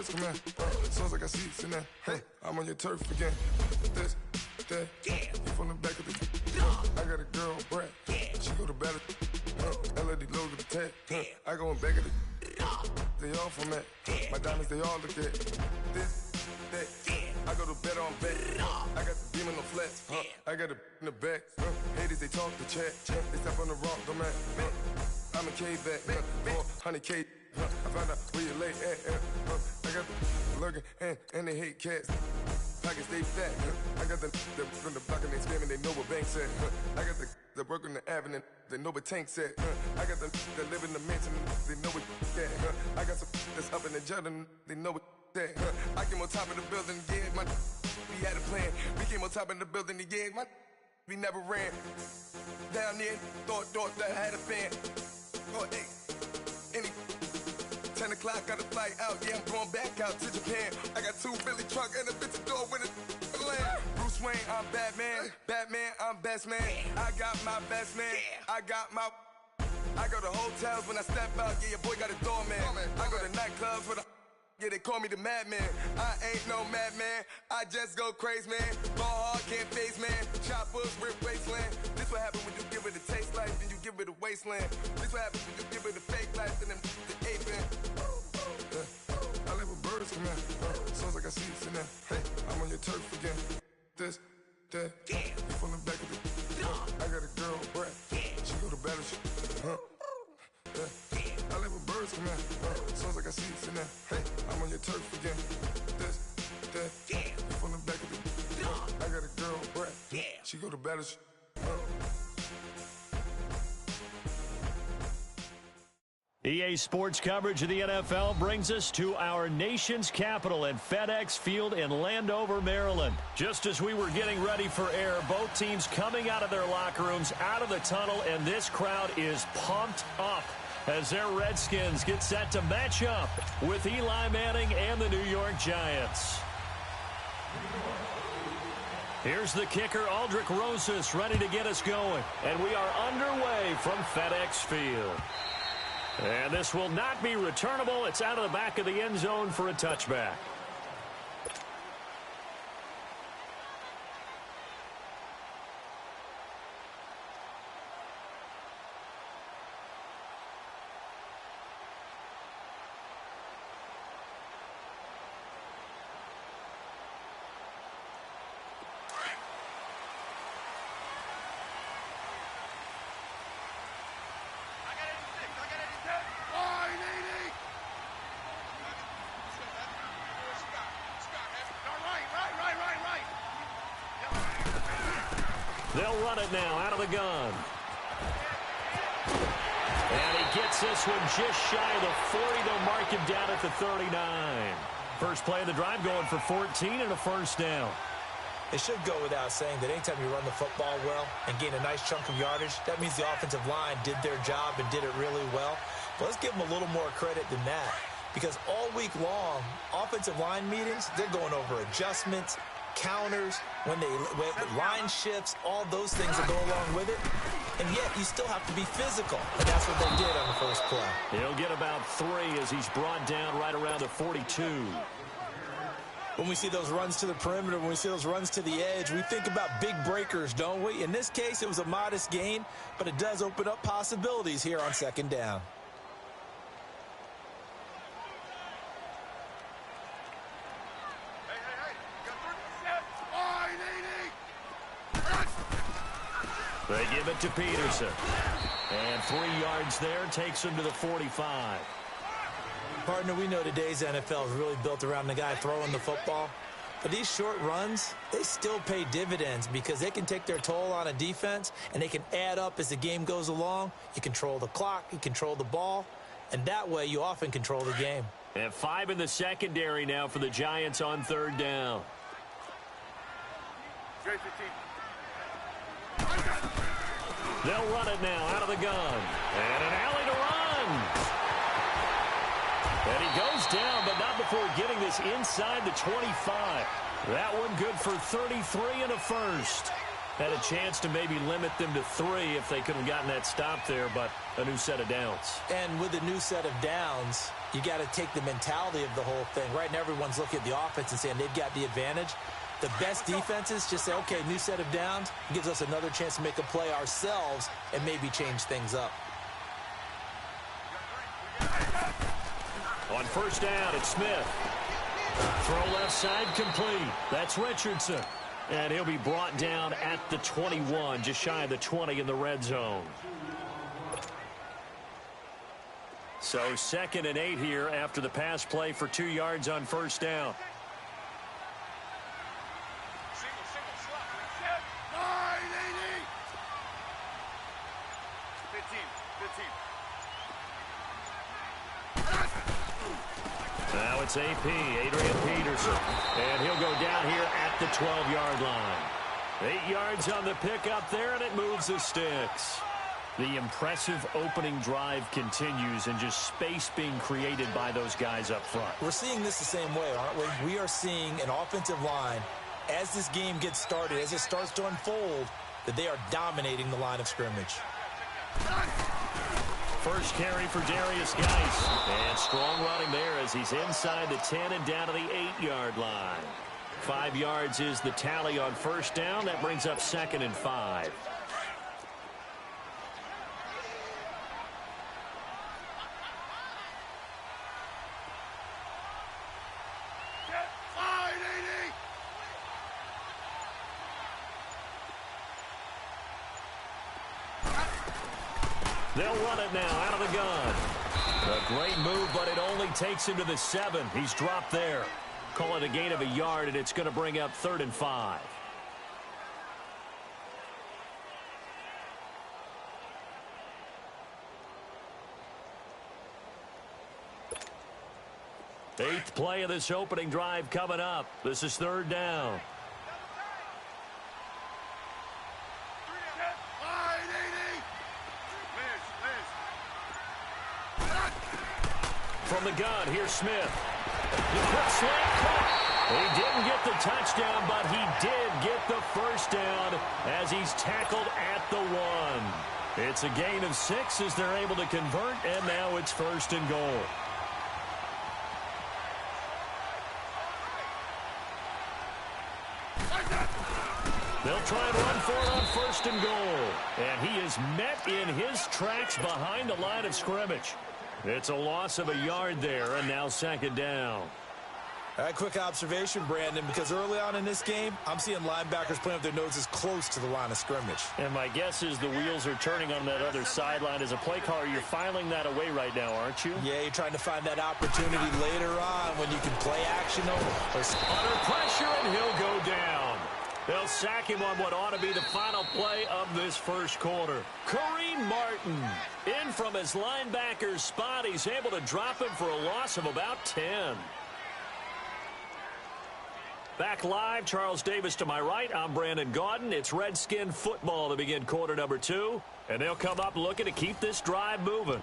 birds come in. Sounds like I seats in there. I'm on your turf again. This, that, you from the back of the. I got a girl, Brad. She go to battle. LED logo the tag. I go in back of the. They all from that. My diamonds, they all look at. This, that. I go to bed on bed. I got the demon on flats. I got the in the back. Haters, they talk the chat. They step on the rock, don't man. I'm a K-back. 400K. I found out where you lay at. I got the lurking and they hate cats. Pockets stay fat. I got the from the block and they screaming, they know what banks at. I got the work on the avenue, they know what tanks at. I got the live in the mansion, they know what that. I got some that's up in the Jordan, they know what that. I came on top of the building, yeah, we had a plan. We came on top of the building, yeah, we never ran. Down there, thought that I had a fan. Oh, hey, any 10 o'clock, got a flight out, yeah, I'm going back out to Japan. I got 2 Billy truck and a bitch door with a land. Bruce Wayne, I'm Batman. Batman, I'm best man. I got my best man. I go to hotels when I step out, yeah, your boy got a doorman. I go to nightclubs with a, yeah, they call me the madman. I ain't no madman, I just go crazy, man. Ball hard, can't face, man. Choppers, rip wasteland. This what happens when you give it a taste life, then you give it a wasteland. This what happens when you give it a fake life, and then the ape in. I live with birds come in. Sounds like I seats in there. I'm on your turf again. This, that, you from the back of the. I got a girl, Brad. She go to battle. I live with birds come in. Sounds like I seats in there. I'm on your turf again. This, that, you from the back of the. I got a girl, Brad. She go to battle. EA Sports coverage of the NFL brings us to our nation's capital at FedEx Field in Landover, Maryland. Just as we were getting ready for air, both teams coming out of their locker rooms, out of the tunnel, and this crowd is pumped up as their Redskins get set to match up with Eli Manning and the New York Giants. Here's the kicker, Aldrich Rosas, ready to get us going. And we are underway from FedEx Field. And this will not be returnable. It's out of the back of the end zone for a touchback. They'll run it now out of the gun. And he gets this one just shy of the 40. They'll mark him down at the 39. First play of the drive going for 14 and a first down. It should go without saying that anytime you run the football well and gain a nice chunk of yardage, that means the offensive line did their job and did it really well. But let's give them a little more credit than that, because all week long, offensive line meetings, they're going over adjustments, counters, when line shifts, all those things that go along with it. And yet, you still have to be physical. And that's what they did on the first play. He'll get about 3 as he's brought down right around the 42. When we see those runs to the perimeter, when we see those runs to the edge, we think about big breakers, don't we? In this case, it was a modest gain, but it does open up possibilities here on second down. They give it to Peterson. And 3 yards there takes him to the 45. Partner, we know today's NFL is really built around the guy throwing the football. But these short runs, they still pay dividends because they can take their toll on a defense, and they can add up as the game goes along. You control the clock, you control the ball, and that way you often control the game. And 5 in the secondary now for the Giants on third down. They'll run it now out of the gun. And an alley to run. And he goes down, but not before getting this inside the 25. That one good for 33 and a first. Had a chance to maybe limit them to 3 if they could have gotten that stop there, but a new set of downs. And with a new set of downs, you got to take the mentality of the whole thing. Right now, everyone's looking at the offense and saying they've got the advantage. The best defenses just say, okay, new set of downs. It gives us another chance to make a play ourselves and maybe change things up. On first down, it's Smith. Throw left side complete. That's Richardson. And he'll be brought down at the 21, just shy of the 20 in the red zone. So 2nd and 8 here after the pass play for 2 yards on first down. Now it's AP, Adrian Peterson. And he'll go down here at the 12-yard line. 8 yards on the pickup there, and it moves the sticks. The impressive opening drive continues, and just space being created by those guys up front. We're seeing this the same way, aren't we? We are seeing an offensive line, as this game gets started, as it starts to unfold, that they are dominating the line of scrimmage. First carry for Darius Geis. And strong running there as he's inside the 10 and down to the 8-yard line. 5 yards is the tally on first down. That brings up 2nd and 5. They'll run it now out of the gun. A great move, but it only takes him to the 7. He's dropped there. Call it a gain of a yard, and it's going to bring up 3rd and 5. Eighth play of this opening drive coming up. This is 3rd down. From the gun, here's Smith. The quick slant caught. He didn't get the touchdown, but he did get the first down as he's tackled at the 1. It's a gain of 6 as they're able to convert, and now it's 1st and goal. They'll try and run for it on 1st and goal. And he is met in his tracks behind the line of scrimmage. It's a loss of a yard there, and now 2nd down. All right, quick observation, Brandon, because early on in this game, I'm seeing linebackers playing with their noses close to the line of scrimmage. And my guess is the wheels are turning on that other sideline. As a play caller, you're filing that away right now, aren't you? Yeah, you're trying to find that opportunity later on when you can play action over. Under pressure, and he'll go down. They'll sack him on what ought to be the final play of this first quarter. Kareem Martin, in from his linebacker's spot. He's able to drop him for a loss of about 10. Back live, Charles Davis to my right. I'm Brandon Gaudin. It's Redskin football to begin quarter number 2. And they'll come up looking to keep this drive moving.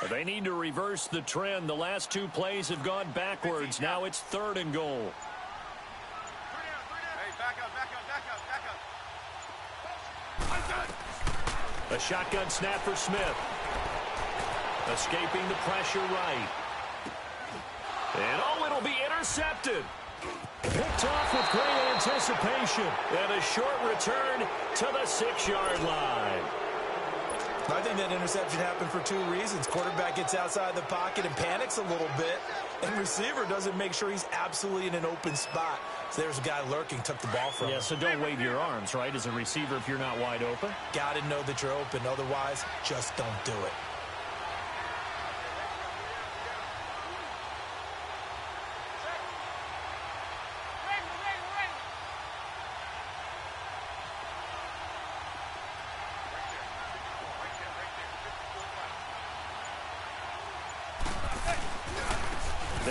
They need to reverse the trend. The last 2 plays have gone backwards. Now it's 3rd and goal. A shotgun snap for Smith. Escaping the pressure right. And it'll be intercepted. Picked off with great anticipation. And a short return to the 6-yard line. I think that interception happened for 2 reasons. Quarterback gets outside the pocket and panics a little bit, and receiver doesn't make sure he's absolutely in an open spot. So there's a guy lurking, took the ball from him. Yeah, so don't wave your arms, right, as a receiver if you're not wide open. Got to know that you're open. Otherwise, just don't do it.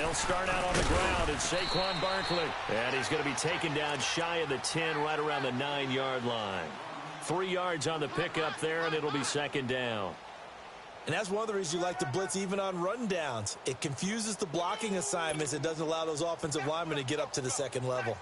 They'll start out on the ground. It's Saquon Barkley. And he's going to be taken down shy of the 10, right around the 9-yard line. 3 yards on the pickup there, and it'll be second down. And that's one of the reasons you like to blitz even on rundowns. It confuses the blocking assignments. It doesn't allow those offensive linemen to get up to the second level.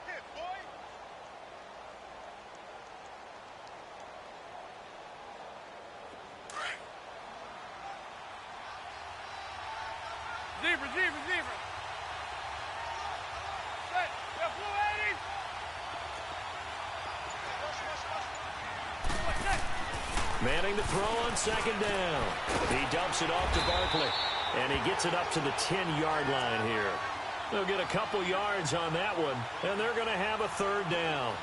Manning to throw on second down. He dumps it off to Barkley, and he gets it up to the 10-yard line here. They'll get a couple yards on that one, and they're going to have a third down.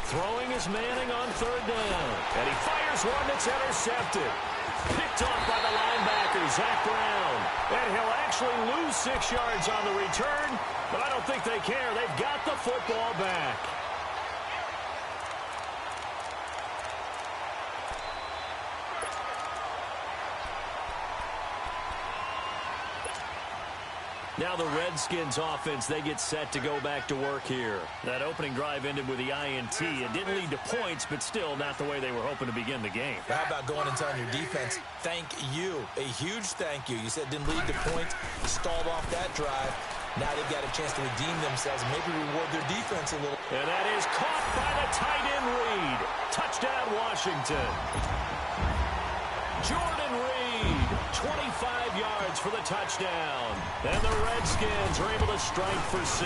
Throwing is Manning on third down. And he fires one that's intercepted. Picked off by the linebacker, Zach Brown. And he'll actually lose 6 yards on the return, but I don't think they care. They've got the football back. Now the Redskins offense, they get set to go back to work here. That opening drive ended with the INT. It didn't lead to points, but still not the way they were hoping to begin the game. How about going and telling your defense, thank you, a huge thank you. You said it didn't lead to points, stalled off that drive. Now they've got a chance to redeem themselves and maybe reward their defense a little. And that is caught by the tight end Reed. Touchdown, Washington. Jordan Reed, 25 yards for the touchdown. And the Redskins are able to strike for 6.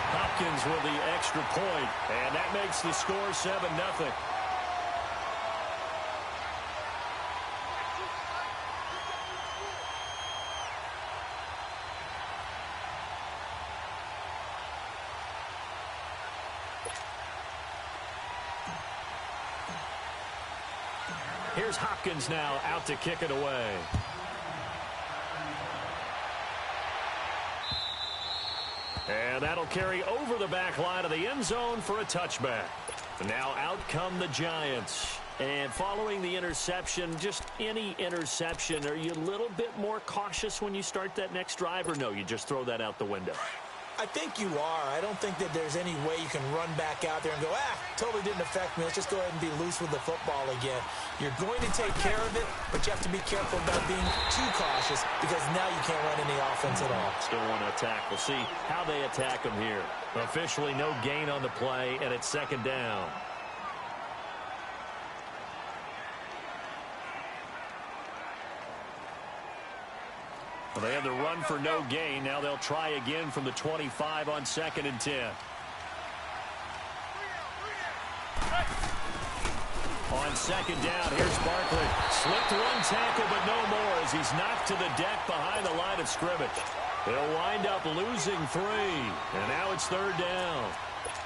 Hopkins with the extra point, and that makes the score 7-0. Here's Hopkins now out to kick it away. And that'll carry over the back line of the end zone for a touchback. Now out come the Giants. And following the interception, just any interception, are you a little bit more cautious when you start that next drive, or no, you just throw that out the window? I think you are. I don't think that there's any way you can run back out there and go, totally didn't affect me. Let's just go ahead and be loose with the football again. You're going to take care of it, but you have to be careful about being too cautious because now you can't run any offense at all. Still want to attack. We'll see how they attack them here. Officially no gain on the play, and it's second down. Well, they had the run for no gain. Now they'll try again from the 25 on 2nd and 10. On second down, here's Barkley. Slipped one tackle, but no more as he's knocked to the deck behind the line of scrimmage. They'll wind up losing 3, and now it's third down.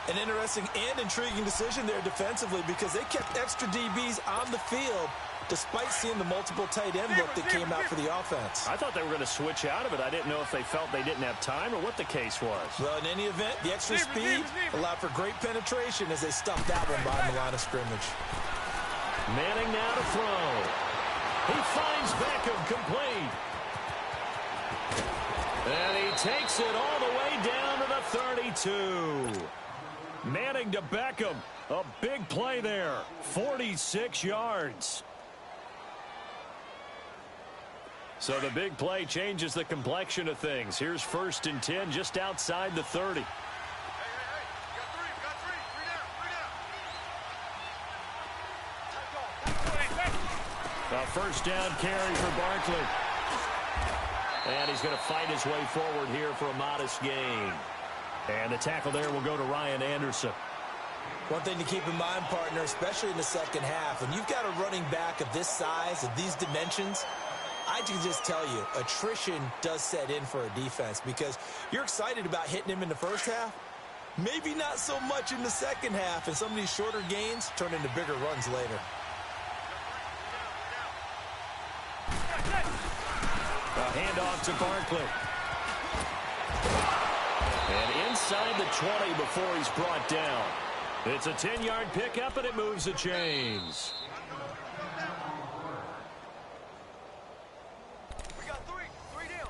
An interesting and intriguing decision there defensively because they kept extra DBs on the field despite seeing the multiple tight end look that came out for the offense. I thought they were going to switch out of it. I didn't know if they felt they didn't have time or what the case was. Well, in any event, the extra speed allowed for great penetration as they stuffed that one behind the line of scrimmage. Manning now to throw. He finds Beckham complete. And he takes it all the way down to the 32. Manning to Beckham. A big play there. 46 yards. So the big play changes the complexion of things. Here's 1st and 10 just outside the 30. A first down carry for Barkley. And he's going to fight his way forward here for a modest gain. And the tackle there will go to Ryan Anderson. One thing to keep in mind, partner, especially in the second half, when you've got a running back of this size, of these dimensions, I can just tell you, attrition does set in for a defense because you're excited about hitting him in the first half, Maybe not so much in the second half, and some of these shorter gains turn into bigger runs later. A handoff to Barkley. And inside the 20 before he's brought down. It's a 10-yard pickup, and it moves the chains. We got three down.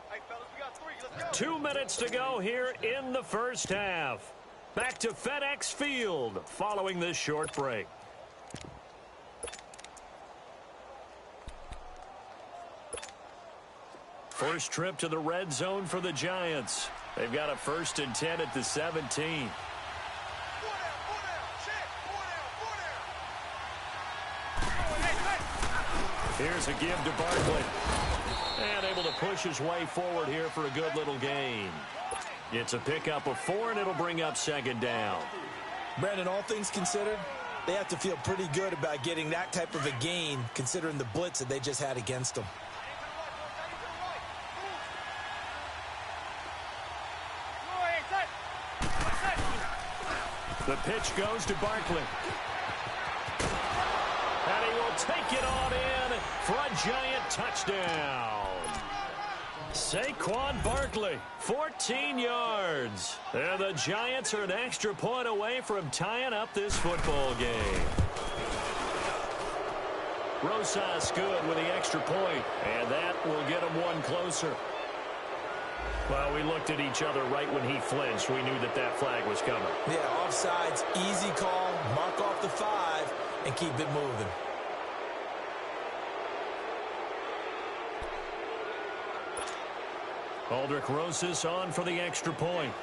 Hey, fellas, we got 3. Let's go. 2 minutes to go here in the first half. Back to FedEx Field following this short break. First trip to the red zone for the Giants. They've got a 1st and 10 at the 17. Here's a give to Barkley. And able to push his way forward here for a good little gain. It's a pickup of 4, and it'll bring up 2nd down. Brandon, all things considered, they have to feel pretty good about getting that type of a gain, considering the blitz that they just had against them. The pitch goes to Barkley. And he will take it on in for a Giant touchdown. Saquon Barkley, 14 yards. And the Giants are an extra point away from tying up this football game. Rosas good with the extra point, and that will get him one closer. Well, we looked at each other right when he flinched. We knew that that flag was coming. Yeah, offsides, easy call, mark off the 5, and keep it moving. Aldrich Rosas on for the extra point.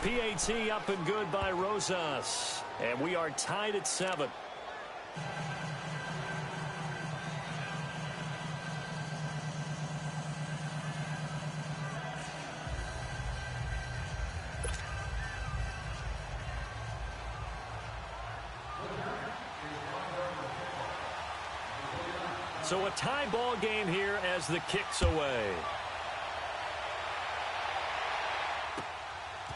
PAT up and good by Rosas. And we are tied at 7. So a tie ball game here as the kick's away.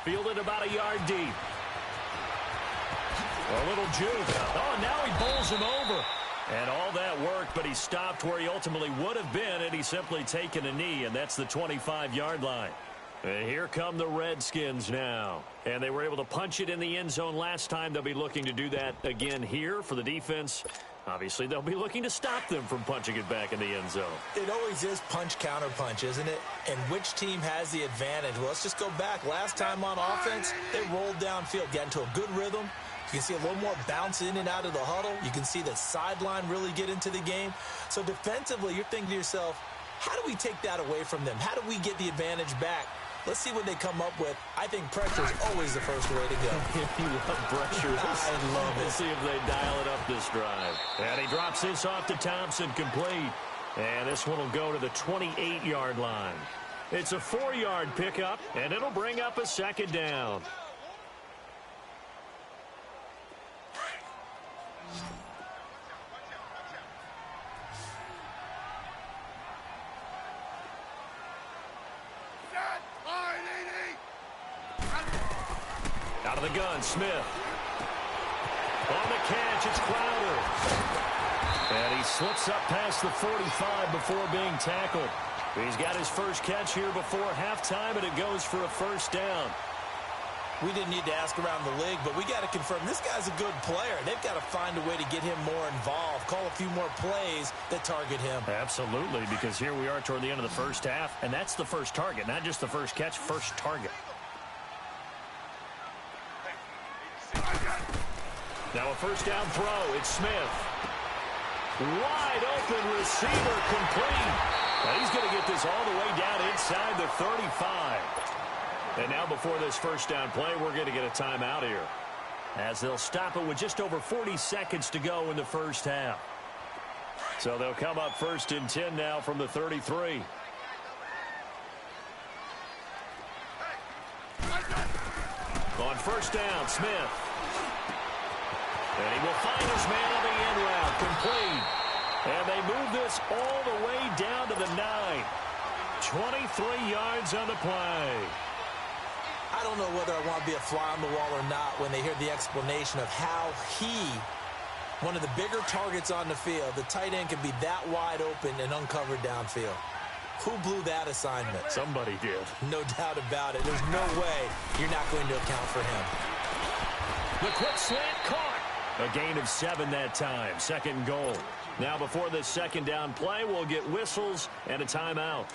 Fielded about a yard deep. A little juke. Oh, now he bowls him over. And all that work, but he stopped where he ultimately would have been had he simply taken a knee, and that's the 25-yard line. And here come the Redskins now. And they were able to punch it in the end zone last time. They'll be looking to do that again here for the defense. Obviously, they'll be looking to stop them from punching it back in the end zone. It always is punch-counter-punch, isn't it? And which team has the advantage? Well, let's just go back. Last time on offense, they rolled downfield, got into a good rhythm. You can see a little more bounce in and out of the huddle. You can see the sideline really get into the game. So defensively, you're thinking to yourself, how do we take that away from them? How do we get the advantage back? Let's see what they come up with. I think pressure is always the first way to go. You love pressure. I love it. Let's see if they dial it up this drive. And he drops this off to Thompson, complete. And this one will go to the 28-yard line. It's a 4-yard pickup, and it'll bring up a 2nd down. Out of the gun, Smith. On the catch, it's Crowder. And he slips up past the 45 before being tackled. He's got his first catch here before halftime, and it goes for a 1st down. We didn't need to ask around the league, but we got to confirm this guy's a good player. They've got to find a way to get him more involved, call a few more plays that target him. Absolutely, because here we are toward the end of the first half, and that's the first target, not just the first catch, first target. Now a 1st down throw. It's Smith. Wide open receiver, complete. Now he's going to get this all the way down inside the 35. And now before this 1st down play, we're going to get a timeout here, as they'll stop it with just over 40 seconds to go in the first half. So they'll come up 1st and 10 now from the 33. On 1st down, Smith. And he will find his man on the end route, complete. And they move this all the way down to the 9. 23 yards on the play. I don't know whether I want to be a fly on the wall or not when they hear the explanation of how one of the bigger targets on the field, the tight end, can be that wide open and uncovered downfield. Who blew that assignment? Somebody did. No doubt about it. There's no way you're not going to account for him. The quick slant caught. A gain of 7 that time. Second and goal. Now before this second down play, we'll get whistles and a timeout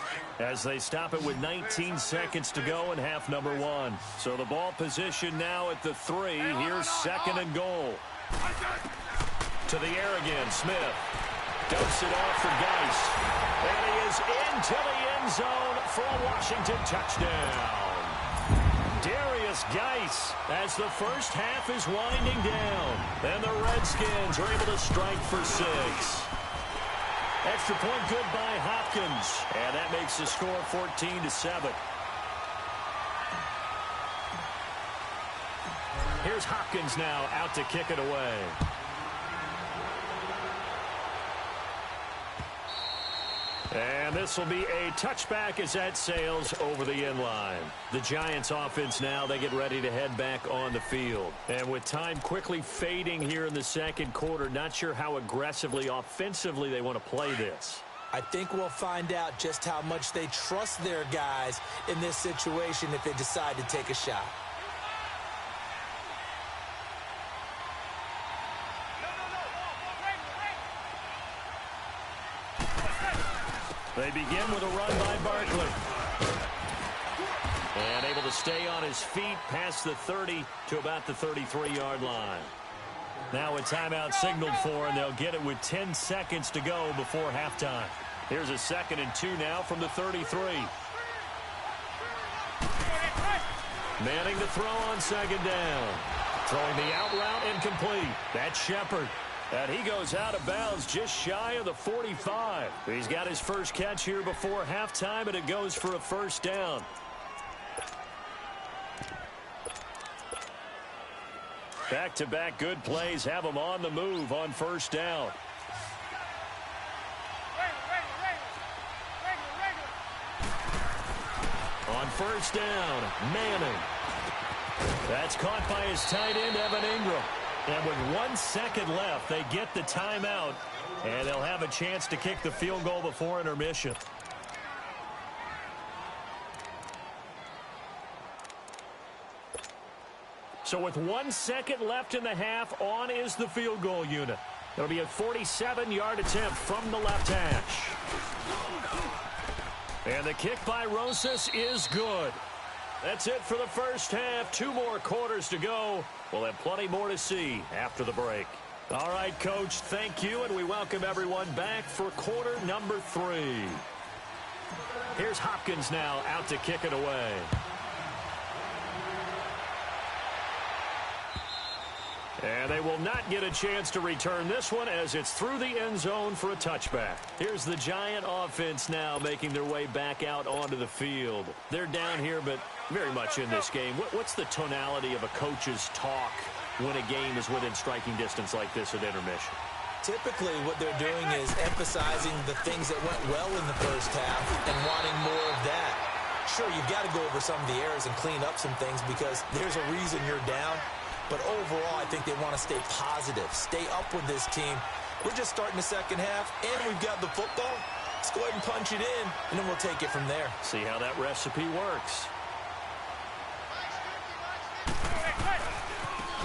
as they stop it with 19 seconds to go in half number 1. So the ball position now at the 3. Here's second and goal. To the air again. Smith dumps it off for Geis. And he is into the end zone for a Washington touchdown. Darius Geis as the first half is winding down. And the Redskins are able to strike for 6. Extra point good by Hopkins. And that makes the score 14-7. Here's Hopkins now out to kick it away. And this will be a touchback as that sails over the end line. The Giants offense now, they get ready to head back on the field. And with time quickly fading here in the second quarter, not sure how aggressively, offensively they want to play this. I think we'll find out just how much they trust their guys in this situation if they decide to take a shot. They begin with a run by Barkley. And able to stay on his feet past the 30 to about the 33-yard line. Now a timeout signaled for, and they'll get it with 10 seconds to go before halftime. Here's a 2nd and 2 now from the 33. Manning to throw on second down. Throwing the out route incomplete. That's Shepard. And he goes out of bounds just shy of the 45. He's got his first catch here before halftime, and it goes for a first down. Back-to-back good plays have him on the move on first down. On first down, Manning. That's caught by his tight end, Evan Ingram. And with 1 second left, they get the timeout, and they'll have a chance to kick the field goal before intermission. So with 1 second left in the half, on is the field goal unit. It'll be a 47-yard attempt from the left hash. And the kick by Rosas is good. That's it for the first half. 2 more quarters to go. We'll have plenty more to see after the break. All right, Coach, thank you, and we welcome everyone back for quarter number 3. Here's Hopkins now out to kick it away. And they will not get a chance to return this one as it's through the end zone for a touchback. Here's the Giant offense now making their way back out onto the field. They're down here, but very much in this game. What's the tonality of a coach's talk when a game is within striking distance like this at intermission? Typically, what they're doing is emphasizing the things that went well in the first half and wanting more of that. Sure, you've got to go over some of the errors and clean up some things because there's a reason you're down. But overall, I think they want to stay positive, stay up with this team. We're just starting the second half, and we've got the football. Let's go ahead and punch it in, and then we'll take it from there. See how that recipe works.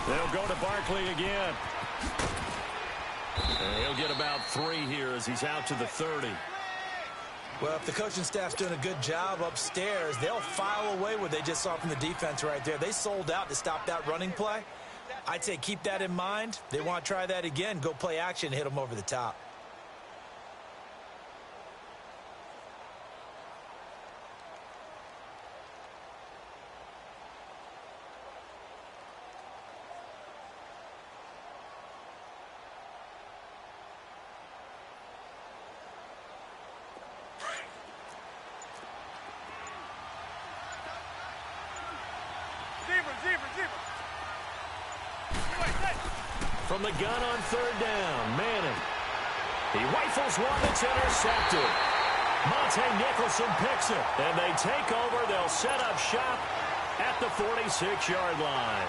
They'll go to Barkley again. And he'll get about 3 here as he's out to the 30. Well, if the coaching staff's doing a good job upstairs, they'll file away what they just saw from the defense right there. They sold out to stop that running play. I'd say keep that in mind. They want to try that again. Go play action, hit them over the top. From the gun on third down, Manning. He rifles one that's intercepted. Monte Nicholson picks it, and they take over. They'll set up shop at the 46-yard line.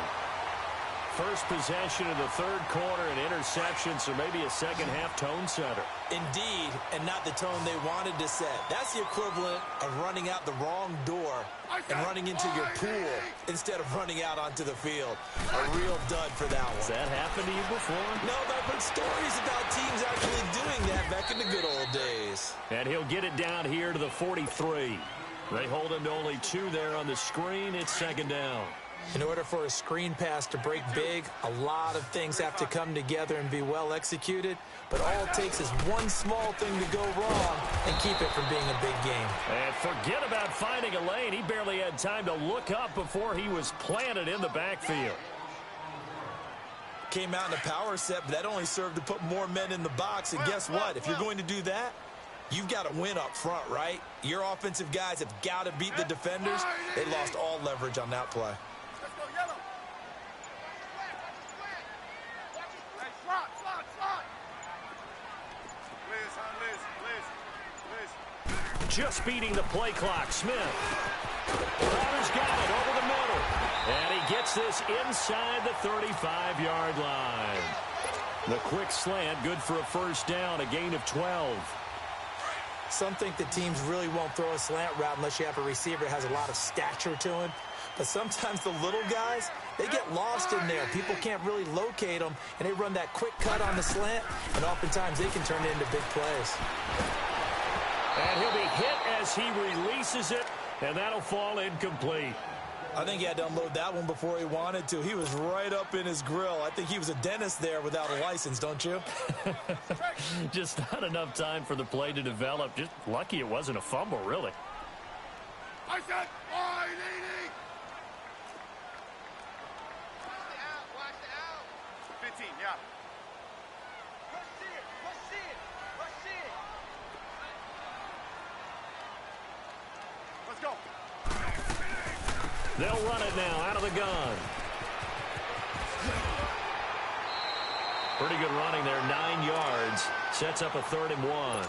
First possession of the third quarter, an interception, so maybe a second-half tone setter. Indeed, and not the tone they wanted to set. That's the equivalent of running out the wrong door and running into your pool instead of running out onto the field. A real dud for that one. Has that happened to you before? No, but I've heard stories about teams actually doing that back in the good old days. And he'll get it down here to the 43. They hold him to only 2 there on the screen. It's second down. In order for a screen pass to break big, a lot of things have to come together and be well executed. But all it takes is one small thing to go wrong and keep it from being a big game. And forget about finding a lane. He barely had time to look up before he was planted in the backfield. Came out in a power set, but that only served to put more men in the box. And guess what? If you're going to do that, you've got to win up front, right? Your offensive guys have got to beat the defenders. They lost all leverage on that play. Just beating the play clock. Smith. Crowder's got it over the middle. And he gets this inside the 35-yard line. The quick slant, good for a first down, a gain of 12. Some think the teams really won't throw a slant route unless you have a receiver that has a lot of stature to him. But sometimes the little guys, they get lost in there. People can't really locate them, and they run that quick cut on the slant, and oftentimes they can turn it into big plays. And he'll be hit as he releases it, and that'll fall incomplete. I think he had to unload that one before he wanted to. He was right up in his grill. I think he was a dentist there without a license, don't you? Just not enough time for the play to develop. Just lucky it wasn't a fumble, really. I said, wide 15, yeah. Let's see it. Let's see it. Let's see it. Let's go. They'll run it now out of the gun. Pretty good running there, 9 yards. Sets up a 3rd and 1.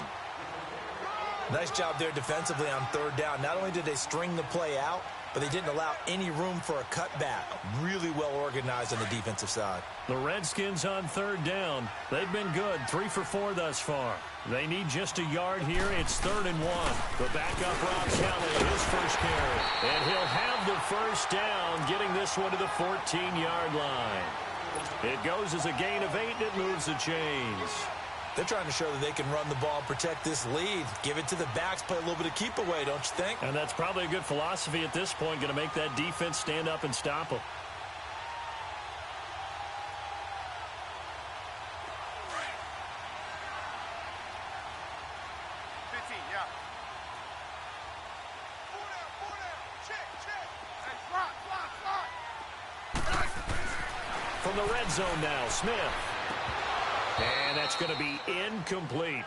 Nice job there defensively on 3rd down. Not only did they string the play out, but they didn't allow any room for a cutback. Really well organized on the defensive side. The Redskins on 3rd down. They've been good, 3 for 4 thus far. They need just a yard here. It's 3rd and 1. The backup Rob Kelly, his first carry. And he'll have the first down, getting this one to the 14-yard line. It goes as a gain of 8, and it moves the chains. They're trying to show that they can run the ball and protect this lead. Give it to the backs, play a little bit of keep away, don't you think? And that's probably a good philosophy at this point, going to make that defense stand up and stop them. From the red zone now, Smith. And that's going to be incomplete.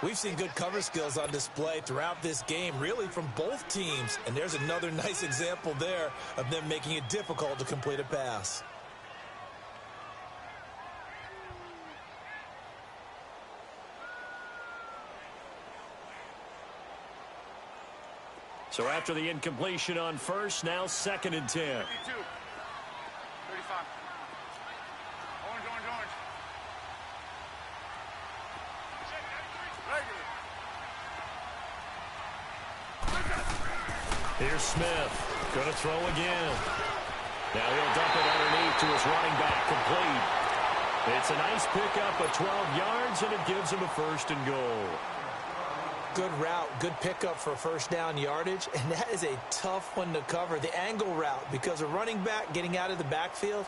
We've seen good cover skills on display throughout this game, really from both teams. And there's another nice example there of them making it difficult to complete a pass. So after the incompletion on first, now 2nd and 10. 52. 35. Orange, orange, orange. Here's Smith. Going to throw again. Now he'll dump it underneath to his running back, complete. It's a nice pickup of 12 yards, and it gives him a 1st and goal. Good route, good pickup for first down yardage, and that is a tough one to cover. The angle route, because a running back getting out of the backfield,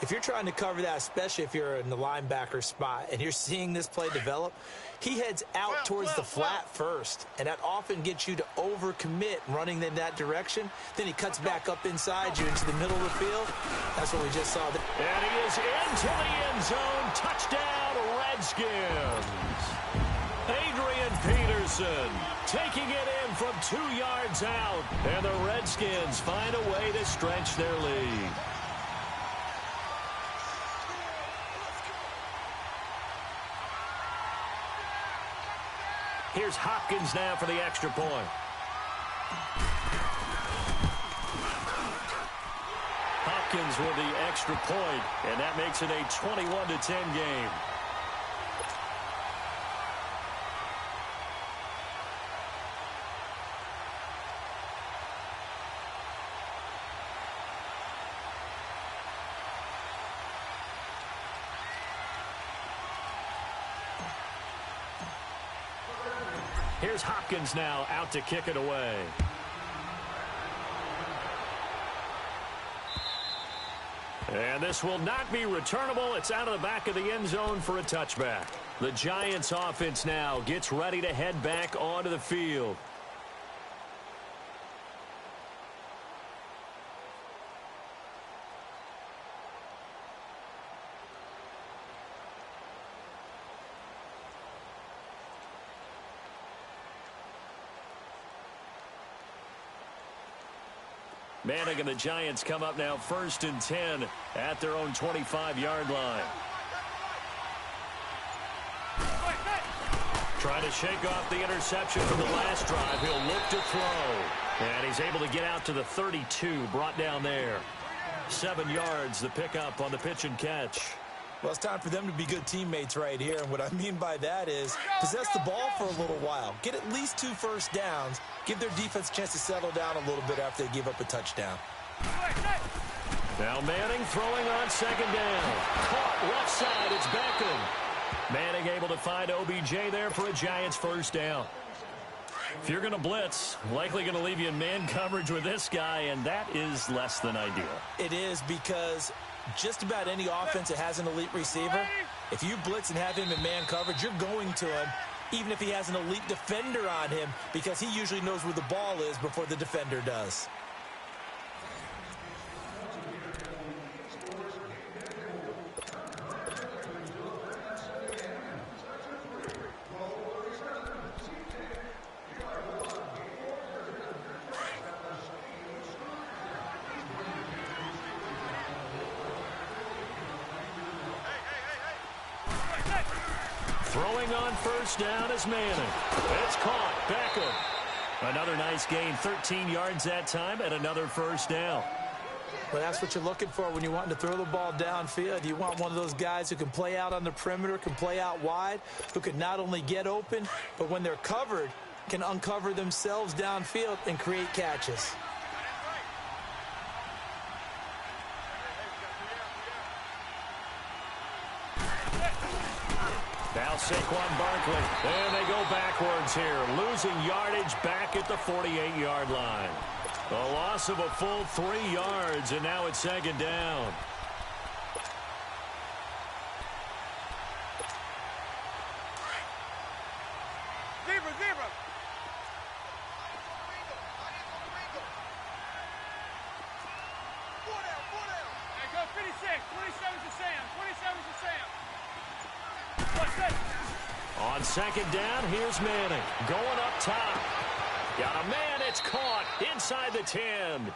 if you're trying to cover that, especially if you're in the linebacker spot and you're seeing this play develop, he heads out towards the flat first, and that often gets you to overcommit running in that direction. Then he cuts back up inside you into the middle of the field. That's what we just saw. And he is into the end zone. Touchdown, Redskins. Adrian Peterson taking it in from 2 yards out. And the Redskins find a way to stretch their lead. Here's Hopkins now for the extra point. Hopkins with the extra point, and that makes it a 21-10 game. Here's Hopkins now out to kick it away. And this will not be returnable. It's out of the back of the end zone for a touchback. The Giants offense now gets ready to head back onto the field. Manning and the Giants come up now 1st and 10 at their own 25-yard line. Trying to shake off the interception from the last drive. He'll look to throw. And he's able to get out to the 32, brought down there. 7 yards, the pickup on the pitch and catch. Well, it's time for them to be good teammates right here. And what I mean by that is possess the ball for a little while. Get at least 2 first downs. Give their defense a chance to settle down a little bit after they give up a touchdown. Now Manning throwing on 2nd down. Caught left side. It's Beckham. Manning able to find OBJ there for a Giants first down. If you're going to blitz, likely going to leave you in man coverage with this guy, and that is less than ideal. It is, because just about any offense that has an elite receiver, if you blitz and have him in man coverage, you're going to him, even if he has an elite defender on him, because he usually knows where the ball is before the defender does. Throwing on first down is Manning. It's caught. Beckham. Another nice gain. 13 yards that time and another first down. Well, that's what you're looking for when you're wanting to throw the ball downfield. You want one of those guys who can play out on the perimeter, can play out wide, who can not only get open, but when they're covered, can uncover themselves downfield and create catches. Now Saquon Barkley, and they go backwards here, losing yardage back at the 48-yard line. A loss of a full 3 yards, and now it's 2nd down. Zebra. Four down. Hey, go 56. 27's to Sam. 27's to Sam. On 2nd down, here's Manning. Going up top. Got a man, it's caught inside the 10.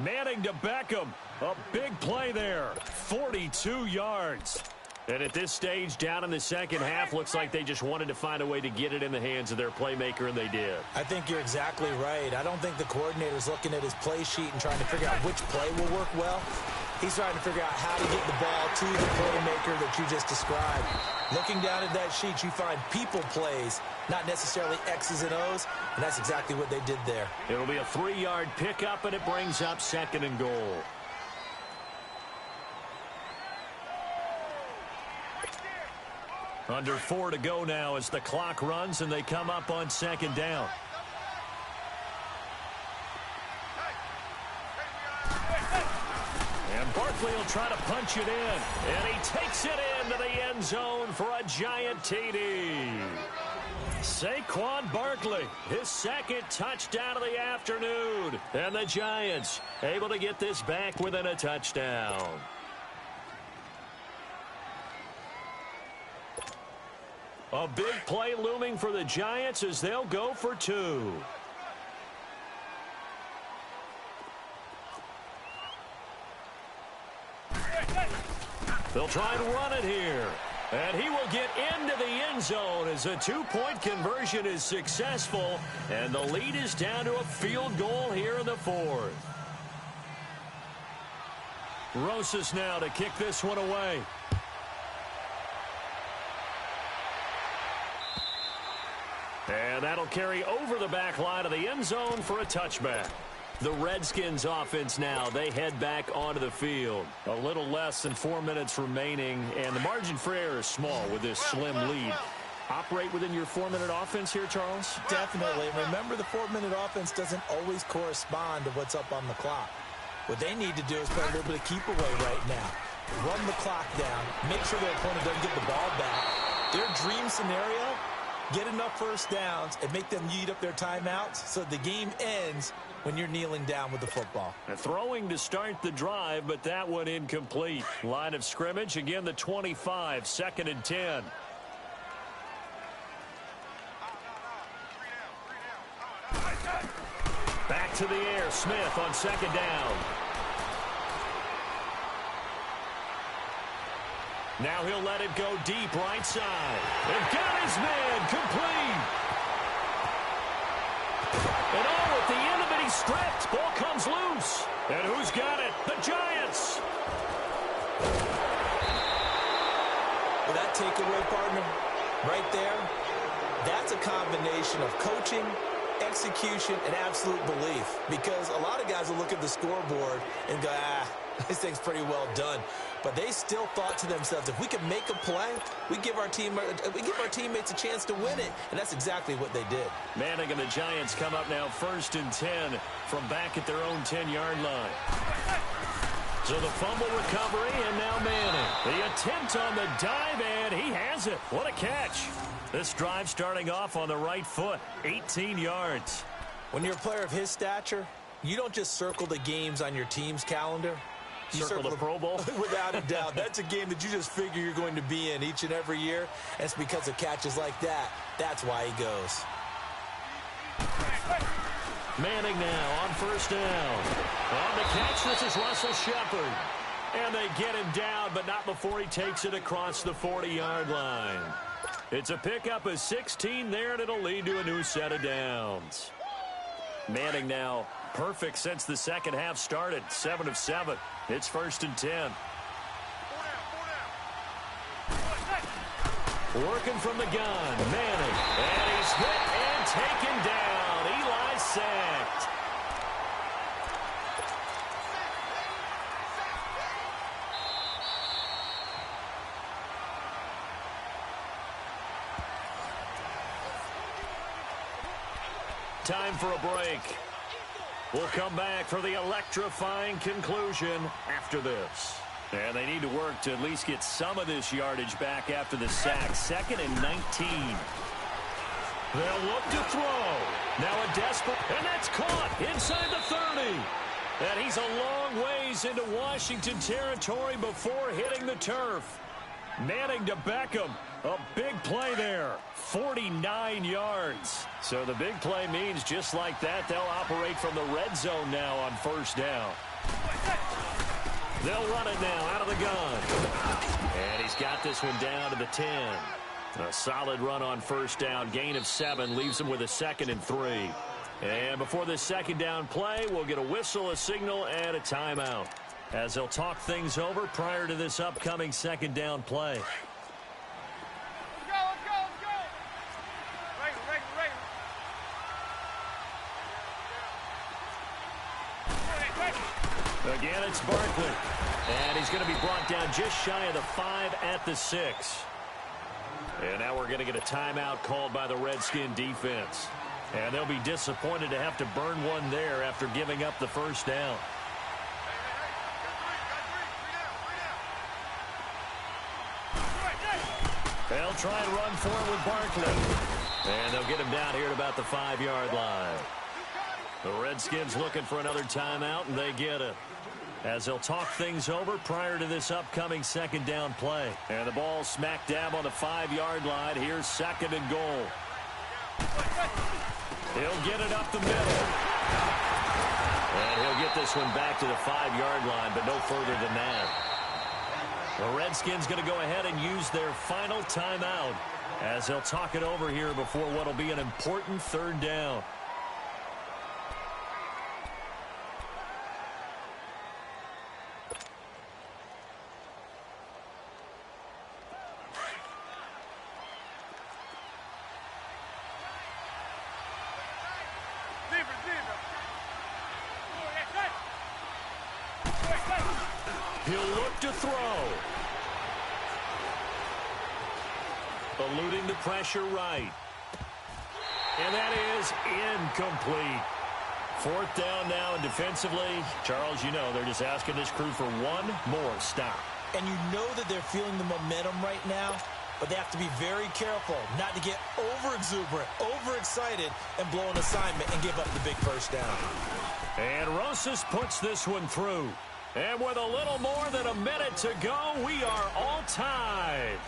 Manning to Beckham. A big play there. 42 yards. And at this stage, down in the second half, looks like they just wanted to find a way to get it in the hands of their playmaker, and they did. I think you're exactly right. I don't think the coordinator's looking at his play sheet and trying to figure out which play will work well. He's trying to figure out how to get the ball to the playmaker that you just described. Looking down at that sheet, you find people plays, not necessarily X's and O's, and that's exactly what they did there. It'll be a 3-yard pickup, and it brings up 2nd and goal. Under 4 to go now as the clock runs, and they come up on 2nd down. And Barkley will try to punch it in, and he takes it into the end zone for a Giant TD. Saquon Barkley, his 2nd touchdown of the afternoon, and the Giants able to get this back within a touchdown. A big play looming for the Giants as they'll go for 2. They'll try and run it here. And he will get into the end zone as a two-point conversion is successful, and the lead is down to a field goal here in the fourth. Rosas now to kick this one away. And that'll carry over the back line of the end zone for a touchback. The Redskins offense now, they head back onto the field. A little less than 4 minutes remaining, and the margin for error is small with this slim lead. Operate within your 4-minute offense here, Charles? Definitely. Remember, the 4-minute offense doesn't always correspond to what's up on the clock. What they need to do is play a little bit of keep away right now. Run the clock down. Make sure their opponent doesn't get the ball back. Their dream scenario, get enough first downs and make them eat up their timeouts so the game ends when you're kneeling down with the football. Throwing to start the drive, but that one incomplete. Line of scrimmage, again the 25, 2nd and 10. Back to the air, Smith on 2nd down. Now he'll let it go deep right side. And got his man complete. And oh, at the end of it, he's stripped. Ball comes loose. And who's got it? The Giants. Well, that takeaway, partner, right there, that's a combination of coaching, execution, and absolute belief. Because a lot of guys will look at the scoreboard and go, this thing's pretty well done. But they still thought to themselves, if we can make a play, we give our teammates a chance to win it. And that's exactly what they did. Manning and the Giants come up now 1st and 10 from back at their own 10-yard line. So the fumble recovery, and now Manning. The attempt on the dive, and he has it. What a catch. This drive starting off on the right foot, 18 yards. When you're a player of his stature, you don't just circle the games on your team's calendar. You circle the Pro Bowl? Without a doubt. That's a game that you just figure you're going to be in each and every year. And it's because of catches like that. That's why he goes. Manning now on 1st down. On the catch, this is Russell Shepard. And they get him down, but not before he takes it across the 40-yard line. It's a pickup of 16 there, and it'll lead to a new set of downs. Manning now perfect since the second half started. 7 of 7. It's 1st and 10. Working from the gun, Manning. And he's hit and taken down. Eli sacked. Time for a break. We'll come back for the electrifying conclusion after this. And they need to work to at least get some of this yardage back after the sack. 2nd and 19. They'll look to throw. Now a desperate, and that's caught inside the 30. And he's a long ways into Washington territory before hitting the turf. Manning to Beckham. A big play there. 49 yards. So the big play means just like that, they'll operate from the red zone now on 1st down. They'll run it now out of the gun. And he's got this one down to the 10. A solid run on 1st down. Gain of 7 leaves him with a 2nd and 3. And before this 2nd down play, we'll get a whistle, a signal, and a timeout, as they'll talk things over prior to this upcoming 2nd down play. Again, it's Barkley. And he's going to be brought down just shy of the 5 at the 6. And now we're going to get a timeout called by the Redskin defense. And they'll be disappointed to have to burn one there after giving up the 1st down. They'll try and run for it with Barkley. And they'll get him down here at about the 5-yard line. The Redskins looking for another timeout, and they get it, as they'll talk things over prior to this upcoming 2nd down play. And the ball smack dab on the 5-yard line. Here's 2nd and goal. He'll get it up the middle. And he'll get this one back to the 5-yard line, but no further than that. The Redskins going to go ahead and use their final timeout as they'll talk it over here before what will be an important third down. He'll look to throw. Eluding the pressure right. And that is incomplete. Fourth down now, and defensively, Charles, you know, they're just asking this crew for one more stop. And you know that they're feeling the momentum right now, but they have to be very careful not to get over-exuberant, over-excited, and blow an assignment and give up the big first down. And Rosas puts this one through. And with a little more than a minute to go, we are all tied.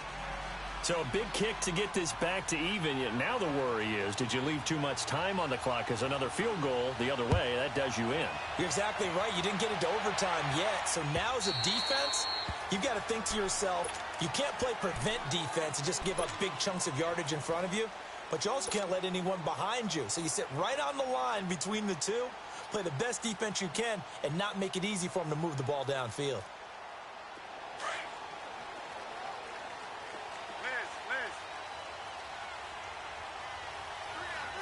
So a big kick to get this back to even. Now the worry is, did you leave too much time on the clock? Because another field goal the other way, that does you in. You're exactly right. You didn't get into overtime yet. So now as a defense, you've got to think to yourself, you can't play prevent defense and just give up big chunks of yardage in front of you. But you also can't let anyone behind you. So you sit right on the line between the two, play the best defense you can, and not make it easy for them to move the ball downfield.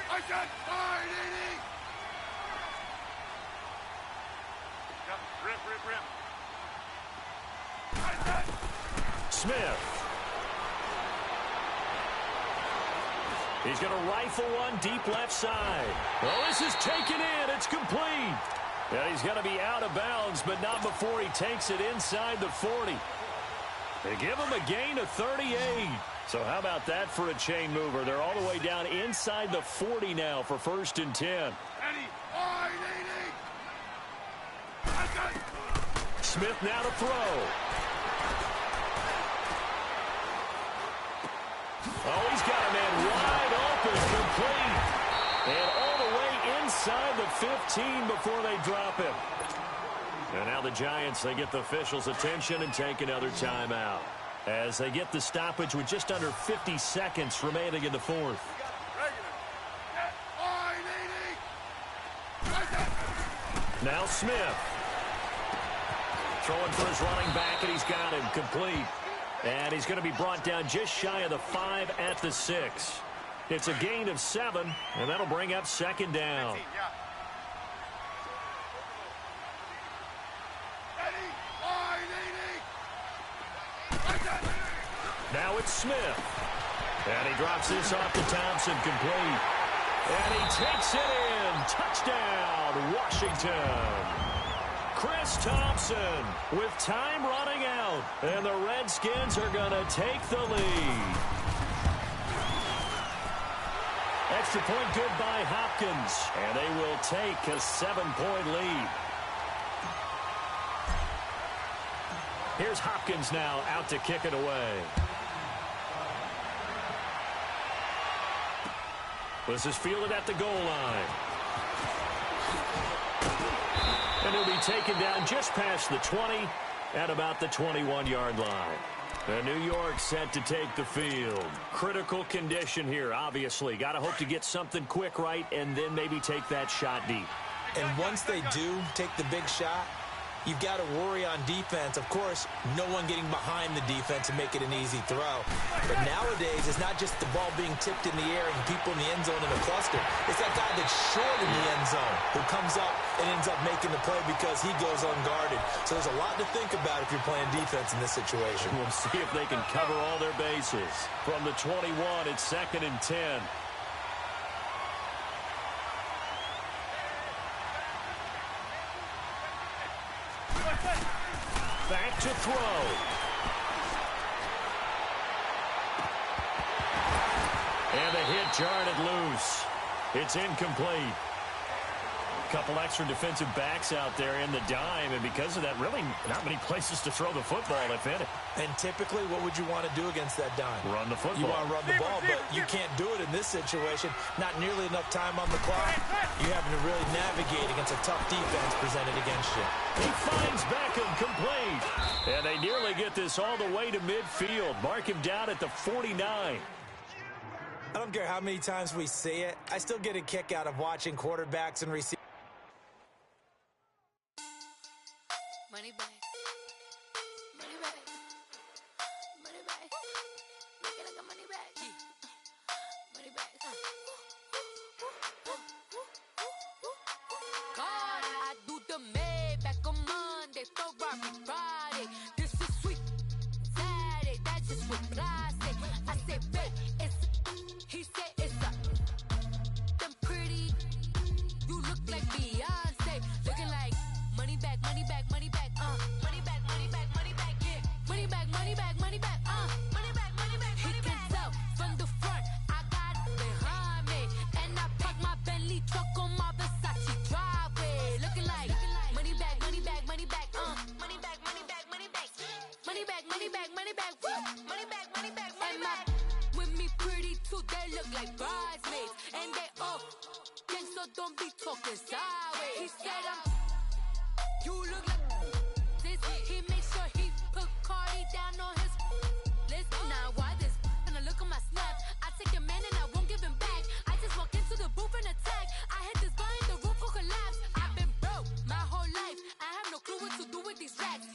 I got fine, Edie! Rip. Smith. He's going to rifle one deep left side. Well, this is taken in. It's complete. And he's going to be out of bounds, but not before he takes it inside the 40. They give him a gain of 38. So how about that for a chain mover? They're all the way down inside the 40 now for 1st and 10. Smith now to throw. Oh, he's got a man wide open, complete. And all the way inside the 15 before they drop him. And now the Giants, they get the officials' attention and take another timeout as they get the stoppage with just under 50 seconds remaining in the fourth. Now Smith. Throwing for his running back, and he's got him complete. And he's going to be brought down just shy of the 5 at the 6. It's a gain of 7, and that'll bring up 2nd down. Now it's Smith. And he drops this off to Thompson, complete. And he takes it in. Touchdown, Washington. Chris Thompson with time running out. And the Redskins are going to take the lead. Extra point good by Hopkins. And they will take a 7-point lead. Here's Hopkins now out to kick it away. This is fielded at the goal line. And he'll be taken down just past the 20 at about the 21-yard line. And New York set to take the field. Critical condition here, obviously. Got to hope to get something quick right and then maybe take that shot deep. And once they do take the big shot, you've got to worry on defense. Of course, no one getting behind the defense and make it an easy throw. But nowadays, it's not just the ball being tipped in the air and people in the end zone in a cluster. It's that guy that's short in the end zone who comes up and ends up making the play because he goes unguarded. So there's a lot to think about if you're playing defense in this situation. We'll see if they can cover all their bases. From the 21, it's 2nd and 10. Back to throw. And the hit jarred it loose. It's incomplete. Couple extra defensive backs out there in the dime, and because of that, really not many places to throw the football, if any. And typically, what would you want to do against that dime? Run the football. You want to run the ball, but you can't do it in this situation. Not nearly enough time on the clock. You're having to really navigate against a tough defense presented against you. He finds Beckham complete. And they nearly get this all the way to midfield. Mark him down at the 49. I don't care how many times we see it. I still get a kick out of watching quarterbacks and receivers. Money back. Money back. Money back. Make it like a money back. Money back. God, I do the Maybach on Monday, Ferrari Friday. This is sweet Saturday, that's just what I say. I say, babe, it's he said it's a them pretty. You look like Beyonce, looking like money back, money back, money back, money back, money back, money back, yeah, money back, money back, money back, money back, money back. He can tell from the front, I got it behind me, and I park my Bentley truck on my Versace driveway, looking like money back, money back, money back, money back, money back, money back, money back, money back, money back, money back, money back, money back. With me pretty too, they look like bridesmaids, and they all gang, so don't be talking sideways. He said you look like this. He made sure he put Cardi down on his list. Now why this? When I look at my snap, I take a man and I won't give him back. I just walk into the booth and attack. I hit this guy in the roof who collapsed. I've been broke my whole life. I have no clue what to do with these racks.